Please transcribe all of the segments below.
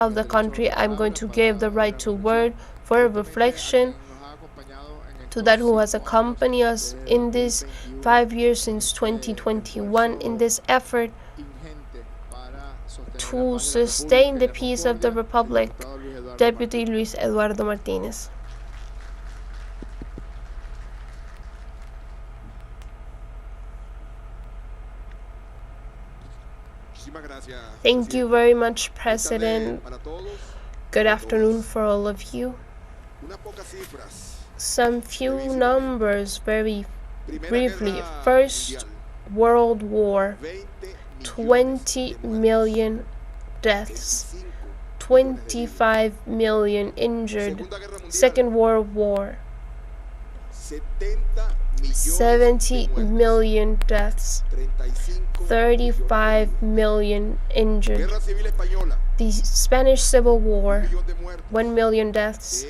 of the country. I'm going to give the right to word for reflection to that who has accompanied us in these 5 years since 2021 in this effort to sustain the peace of the Republic, Deputy Luis Eduardo Martínez. Thank you very much, President. Good afternoon for all of you. Some few numbers very briefly. First World War, 20 million deaths, 25 million injured. Second World War, 70 million deaths, 35 million injured. The Spanish Civil War, 1 million deaths.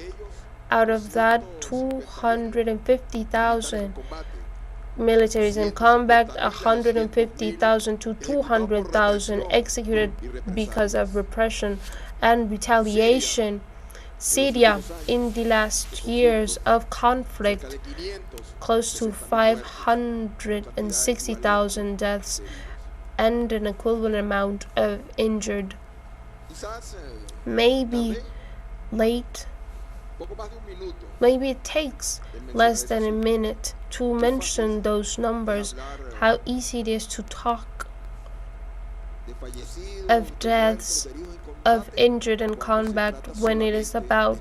Out of that, 250,000 militaries in combat, 150,000 to 200,000 executed because of repression and retaliation. Syria, in the last years of conflict, close to 560,000 deaths and an equivalent amount of injured. Maybe late, maybe it takes less than a minute to mention those numbers, how easy it is to talk of deaths, of injured in combat when it is about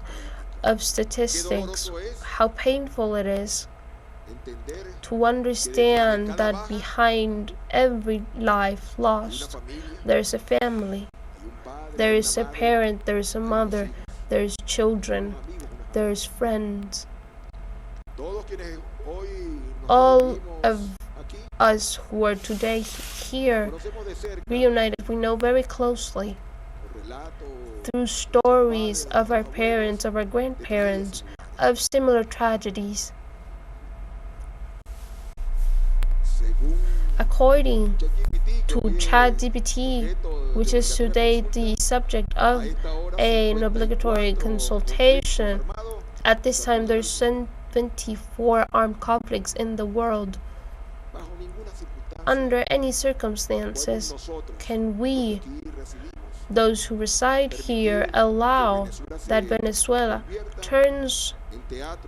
of statistics, how painful it is to understand that behind every life lost, there is a family, there is a parent, there is a mother, there is children, there is friends. All of us who are today here reunited, we know very closely through stories of our parents, of our grandparents, of similar tragedies. According to ChatGPT, which is today the subject of an obligatory consultation, at this time there's 74 armed conflicts in the world. Under any circumstances, can we, those who reside here, allow that Venezuela turns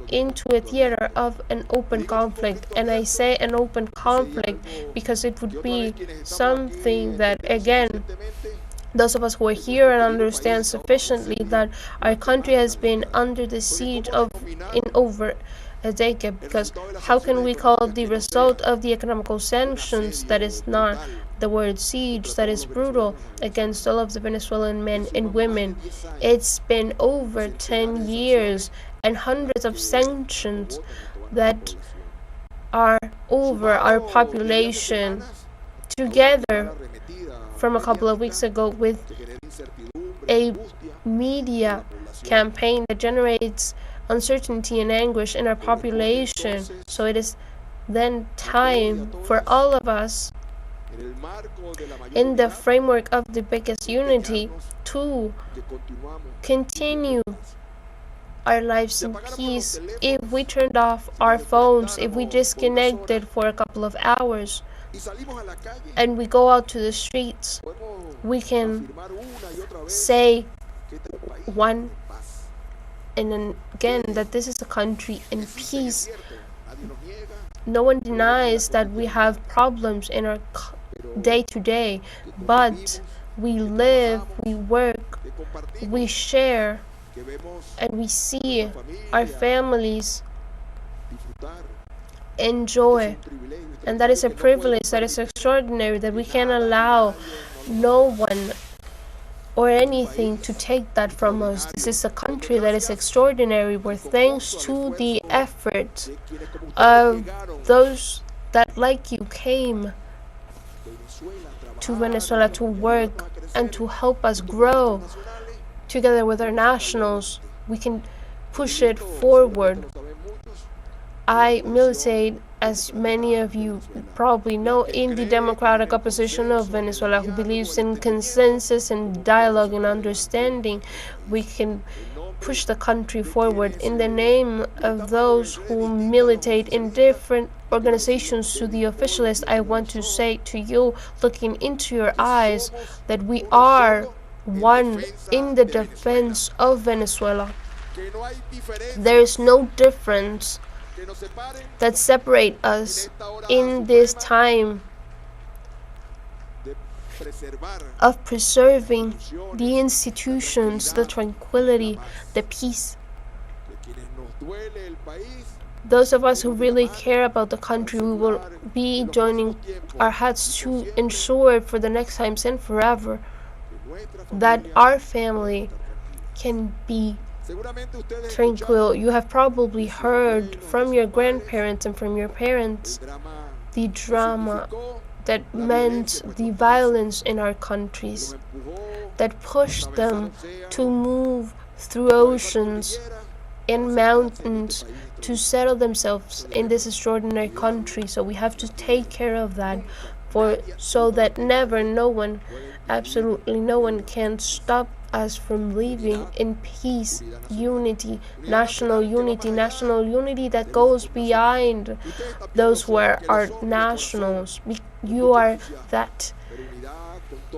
into a theater of an open conflict? And I say an open conflict because it would be something that, again, those of us who are here and understand sufficiently that our country has been under the siege in over a decade, because how can we call the result of the economical sanctions that is not the word siege, that is brutal against all of the Venezuelan men and women? It's been over 10 years and hundreds of sanctions that are over our population, together from a couple of weeks ago with a media campaign that generates uncertainty and anguish in our population. So it is then time for all of us, in the framework of the biggest unity, to continue our lives in peace. If we turned off our phones, if we disconnected for a couple of hours, and we go out to the streets, we can say one and again that this is a country in peace. No one denies that we have problems in our day to day, but we live, we work, we share, and we see our families enjoy. And that is a privilege, that is extraordinary, that we can't allow no one or anything to take that from us. This is a country that is extraordinary, where thanks to the effort of those that like you came to Venezuela to work and to help us grow together with our nationals, we can push it forward. I militate, as many of you probably know, in the democratic opposition of Venezuela, who believes in consensus and dialogue and understanding. We can push the country forward. In the name of those who militate in different organizations to the officialists, I want to say to you, looking into your eyes, that we are one in the defense of Venezuela. There is no difference that separate us in this time of preserving the institutions, the tranquility, the peace. Those of us who really care about the country, we will be joining our hats to ensure for the next times and forever that our family can be tranquil. You have probably heard from your grandparents and from your parents the drama that meant the violence in our countries, that pushed them to move through oceans and mountains to settle themselves in this extraordinary country. So we have to take care of that, so that never, no one, absolutely no one can stop us from living in peace, unity, national unity that goes behind those who are nationals. You are that.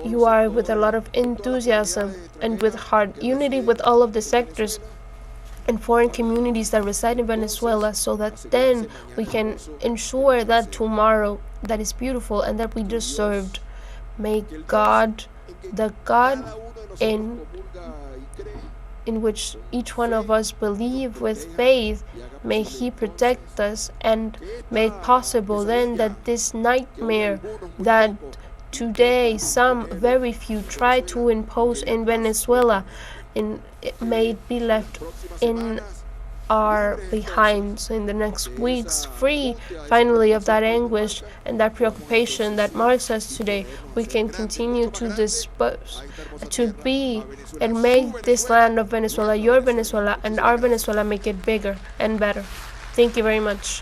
You are with a lot of enthusiasm and with heart. Unity with all of the sectors and foreign communities that reside in Venezuela, so that then we can ensure that tomorrow that is beautiful and that we deserved. May God, the God in which each one of us believe with faith, may He protect us and make possible then that this nightmare that today some very few try to impose in Venezuela, it may be left in our behinds in the next weeks, free finally of that anguish and that preoccupation that marks us today. We can continue to dispose, to be and make this land of Venezuela, your Venezuela, and our Venezuela, make it bigger and better. Thank you very much.